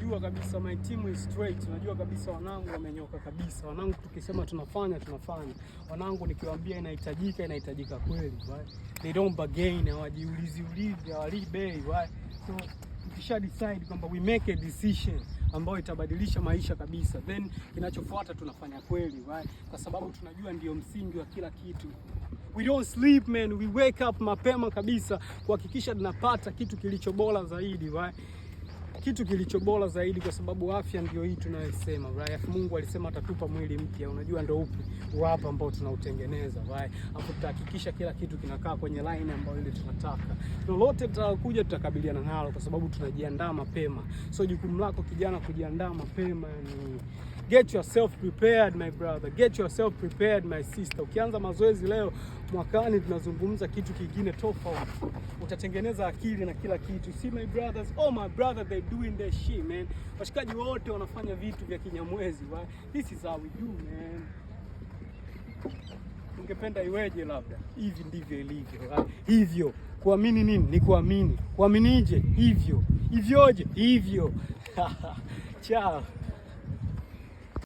unajua kabisa my team is straight. Unajua kabisa wanangu wamenyoka kabisa. Wanangu tukisema tunafanya. Wanangu nikiwaambia inahitajika kweli, right? They don't bargain, hawajiulizi, hawalibei, right? So tukisha decide kwamba we make a decision ambayo itabadilisha maisha kabisa, then kinachofuata tunafanya kweli, right? Kwa sababu tunajua ndio msingi wa kila kitu. We don't sleep, man. We wake up mapema kabisa kuhakikisha tunapata kitu kilicho bora zaidi, right? Kitu kilicho bora zaidi, kwa sababu afya ndio hii tunayosema, right? Mungu alisema atatupa mwili mpya. Unajua ndio upi hapa ambao tunautengeneza, right? Hapo tutahakikisha kila kitu kinakaa kwenye line ambayo ile tunataka. Lolote tutakuja tutakabiliana nalo kwa sababu tunajiandaa mapema. So jukumu lako kijana kujiandaa mapema, ni get yourself prepared my brother, get yourself prepared my sister. Ukianza mazoezi leo, mwakani tunazungumza kitu kingine tofauti. Utatengeneza akili na kila kitu. See my brothers, oh my brother, they doing their shit, man. Washikaji wote wanafanya vitu vya kinyamwezi, right? This is how we do, man. Ungependa iweje? Labda hivi ndivyo ilivyo, right? Hivyo kuamini nini? Ni kuamini. Kuaminije? Hivyo. Hivyoje? Hivyo. Ciao.